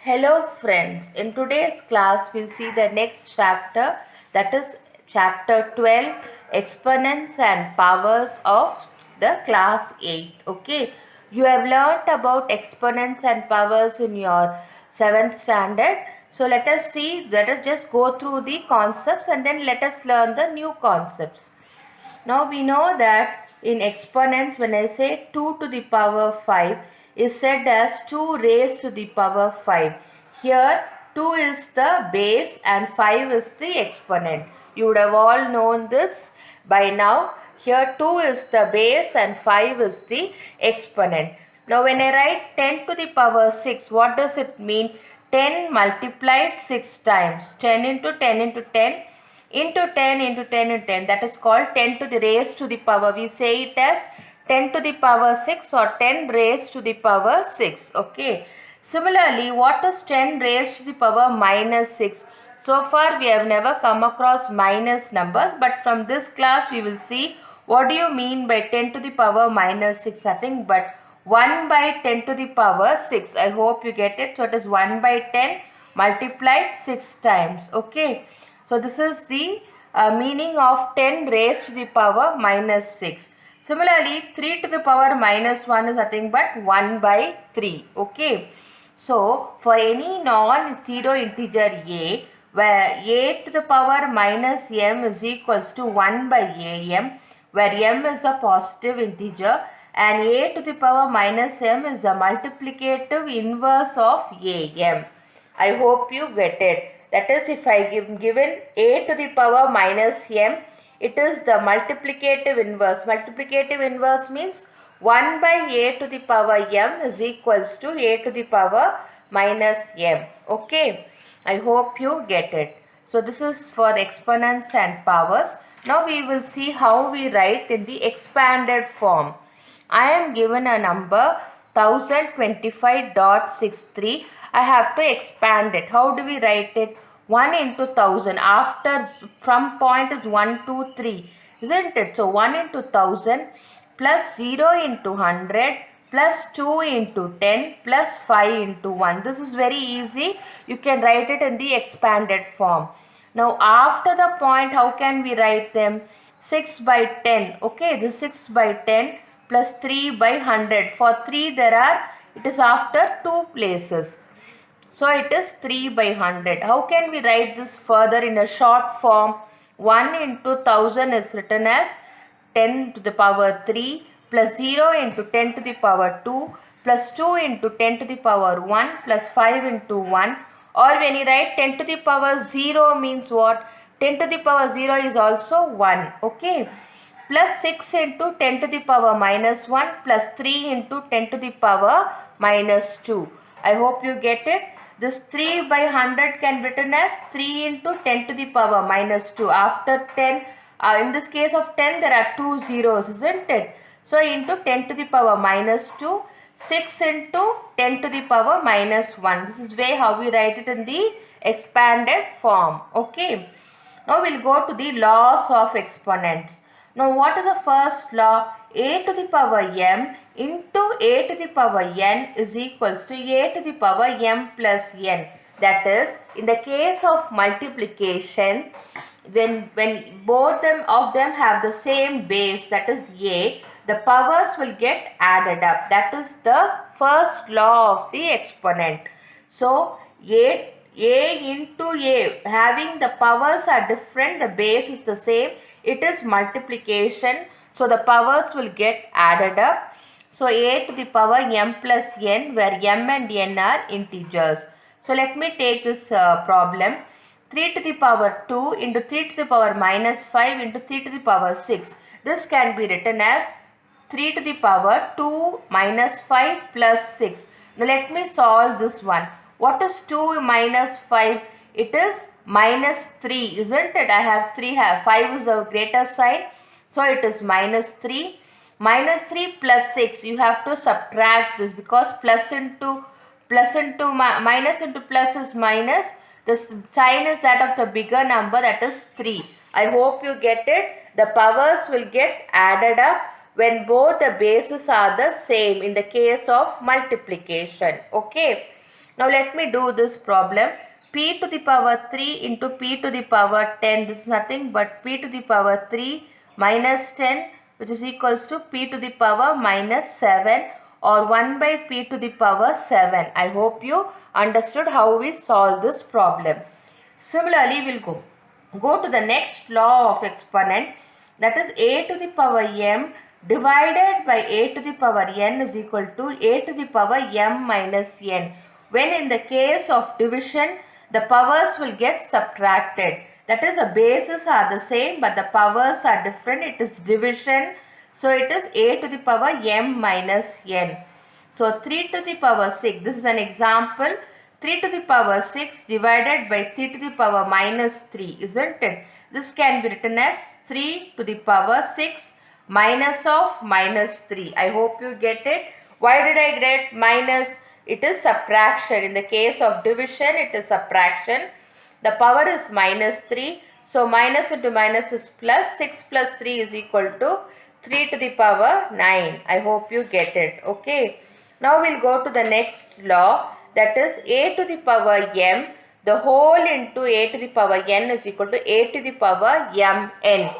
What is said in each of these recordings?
Hello friends, in today's class we'll see the next chapter, that is chapter 12, Exponents and Powers of the class 8. Okay, you have learnt about exponents and powers in your 7th standard. So let us just go through the concepts and then let us learn the new concepts. Now we know that in exponents, when I say 2 to the power 5 is said as 2 raised to the power 5. Here 2 is the base and 5 is the exponent. You would have all known this by now. Here 2 is the base and 5 is the exponent. Now when I write 10 to the power 6, what does it mean? 10 multiplied 6 times. 10 into 10 into 10 into 10 into 10 into 10, that is called 10 to the raised to the power. We say it as 10 to the power 6 or 10 raised to the power 6. Okay. Similarly, what is 10 raised to the power minus 6? So far we have never come across minus numbers, but from this class we will see what do you mean by 10 to the power minus 6, nothing but 1 by 10 to the power 6. I hope you get it. So it is 1 by 10 multiplied 6 times. Okay. So this is the meaning of 10 raised to the power minus 6. Similarly, 3 to the power minus 1 is nothing but 1 by 3. Okay. So for any non-zero integer a, where a to the power minus m is equals to 1 by am, where m is a positive integer and a to the power minus m is the multiplicative inverse of am. I hope you get it. That is, if I given a to the power minus m, it is the multiplicative inverse. Multiplicative inverse means 1 by a to the power m is equals to a to the power minus m. Okay. I hope you get it. So this is for exponents and powers. Now we will see how we write in the expanded form. I am given a number 1025.63. I have to expand it. How do we write it? 1 into 1000. After from point is 1, 2, 3. Isn't it? So 1 into 1000 plus 0 into 100 plus 2 into 10 plus 5 into 1. This is very easy. You can write it in the expanded form. Now after the point, how can we write them? 6 by 10. Okay, this 6 by 10 plus 3 by 100. For 3 it is after 2 places. So it is 3 by 100. How can we write this further in a short form? 1 into 1000 is written as 10 to the power 3 plus 0 into 10 to the power 2 plus 2 into 10 to the power 1 plus 5 into 1. Or when you write 10 to the power 0 means what? 10 to the power 0 is also 1. Okay. Plus 6 into 10 to the power minus 1 plus 3 into 10 to the power minus 2. I hope you get it. This 3 by 100 can be written as 3 into 10 to the power minus 2. After 10, in this case of 10, there are 2 zeros, isn't it? So, into 10 to the power minus 2, 6 into 10 to the power minus 1. This is way how we write it in the expanded form. Okay. Now, we'll go to the laws of exponents. Now, what is the first law? A to the power m into a to the power n is equals to a to the power m plus n. That is, in the case of multiplication, when both of them have the same base, that is a, the powers will get added up. That is the first law of the exponent. So, a into a, having the powers are different, the base is the same, it is multiplication. So, the powers will get added up. So, a to the power m plus n, where m and n are integers. So, let me take this problem. 3 to the power 2 into 3 to the power minus 5 into 3 to the power 6. This can be written as 3 to the power 2 minus 5 plus 6. Now, let me solve this one. What is 2 minus 5? It is minus 3, isn't it? I have 3, 5 is a greater sign. So, it is minus 3. Minus 3 plus 6. You have to subtract this because minus into plus is minus. The sign is that of the bigger number, that is 3. I hope you get it. The powers will get added up when both the bases are the same in the case of multiplication. Okay. Now let me do this problem. P to the power 3 into P to the power 10. This is nothing but P to the power 3 minus 10, which is equals to P to the power minus 7, or 1 by P to the power 7. I hope you understood how we solve this problem. Similarly, we'll go to the next law of exponent, that is a to the power m divided by a to the power n is equal to a to the power m minus n. When in the case of division, the powers will get subtracted. That is, the bases are the same but the powers are different. It is division. So it is a to the power m minus n. So 3 to the power 6, this is an example. 3 to the power 6 divided by 3 to the power minus 3, isn't it? This can be written as 3 to the power 6 minus of minus 3. I hope you get it. Why did I get minus? It is subtraction. In the case of division, it is subtraction. The power is minus 3. So minus into minus is plus. 6 plus 3 is equal to 3 to the power 9. I hope you get it. Okay. Now we'll go to the next law, that is a to the power m, the whole into a to the power n is equal to a to the power mn.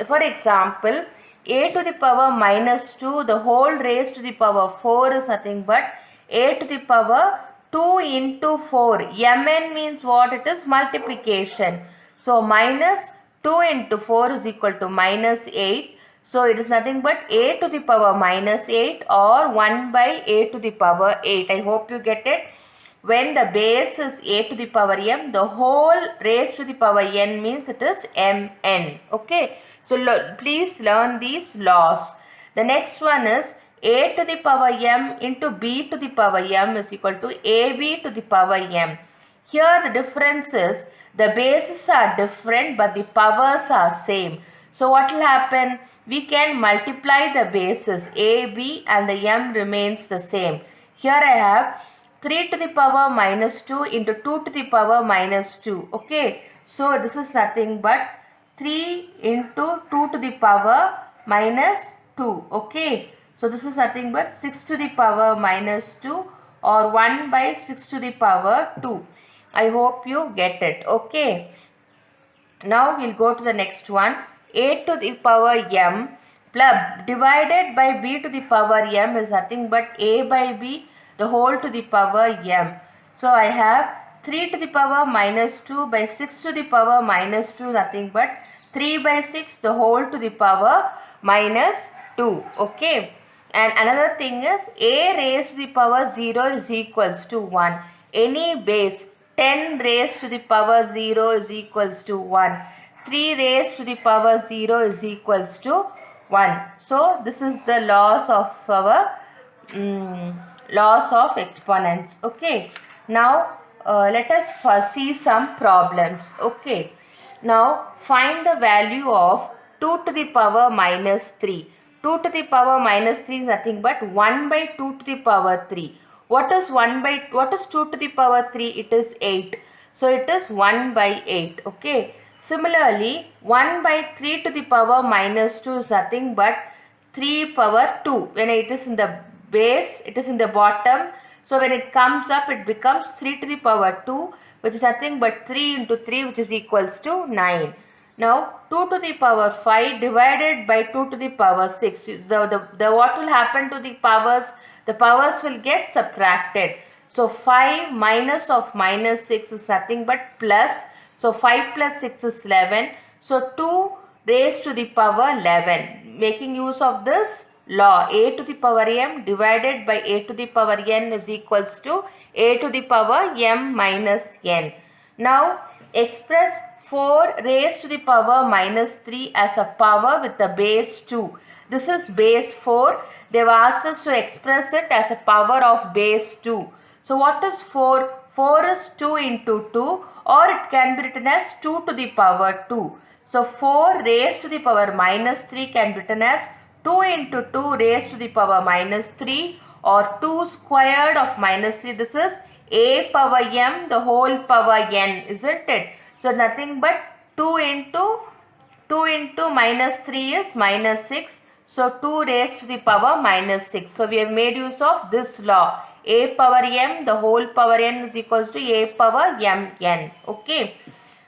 For example, a to the power minus 2, the whole raised to the power 4 is nothing but a to the power 2 into 4. Mn means what? It is multiplication. So minus 2 into 4 is equal to minus 8. So it is nothing but a to the power minus 8 or 1 by a to the power 8. I hope you get it. When the base is a to the power m, the whole raised to the power n means it is mn. Okay. So please learn these laws. The next one is a to the power m into b to the power m is equal to ab to the power m. Here the difference is the bases are different but the powers are same. So what will happen? We can multiply the bases a, b and the m remains the same. Here I have 3 to the power minus 2 into 2 to the power minus 2. Okay. So this is nothing but 3 into 2 to the power minus 2. Okay. So this is nothing but 6 to the power minus 2 or 1 by 6 to the power 2. I hope you get it. Okay. Now we'll go to the next one. A to the power m plus divided by b to the power m is nothing but a by b the whole to the power m. So I have 3 to the power minus 2 by 6 to the power minus 2 nothing but 3 by 6 the whole to the power minus 2. Okay. And another thing is a raised to the power 0 is equals to 1. Any base 10 raised to the power 0 is equals to 1. 3 raised to the power 0 is equals to 1. So this is the laws of our laws of exponents. Okay. Now let us see some problems. Okay. Now find the value of 2 to the power minus 3. 2 to the power minus 3 is nothing but 1 by 2 to the power 3. What is 2 to the power 3? It is 8. So it is 1 by 8. Okay. Similarly, 1 by 3 to the power minus 2 is nothing but 3 power 2. When it is in the base, it is in the bottom. So when it comes up, it becomes 3 to the power 2, which is nothing but 3 into 3, which is equals to 9. Now 2 to the power 5 divided by 2 to the power 6. The what will happen to the powers? The powers will get subtracted. So 5 minus of minus 6 is nothing but plus. So 5 plus 6 is 11. So 2 raised to the power 11. Making use of this law, a to the power m divided by a to the power n is equals to a to the power m minus n. Now express 4 raised to the power minus 3 as a power with the base 2. This is base 4. They have asked us to express it as a power of base 2. So what is 4? 4 is 2 into 2, or it can be written as 2 to the power 2. So 4 raised to the power minus 3 can be written as 2 into 2 raised to the power minus 3, or 2 squared of minus 3. This is a power m the whole power n, isn't it? So nothing but 2 into minus 3 is minus 6. So 2 raised to the power minus 6. So we have made use of this law. a power m, the whole power n is equals to a power mn. Okay.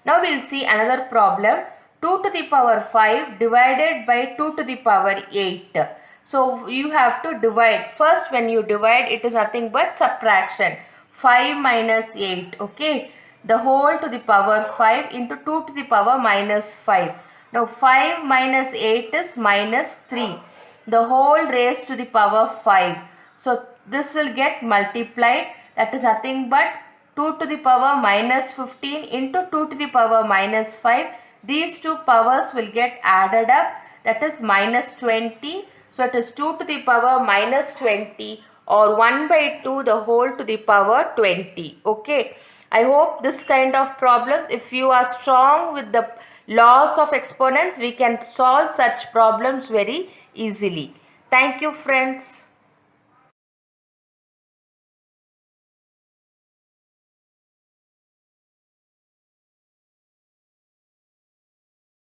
Now we'll see another problem. 2 to the power 5 divided by 2 to the power 8. So you have to divide. First when you divide, it is nothing but subtraction. 5 minus 8. Okay. The whole to the power 5 into 2 to the power minus 5. Now 5 minus 8 is minus 3. The whole raised to the power 5. So this will get multiplied. That is nothing but 2 to the power minus 15 into 2 to the power minus 5. These two powers will get added up. That is minus 20. So it is 2 to the power minus 20 or 1 by 2 the whole to the power 20. Okay. I hope this kind of problems, if you are strong with the laws of exponents, we can solve such problems very easily. Thank you, friends.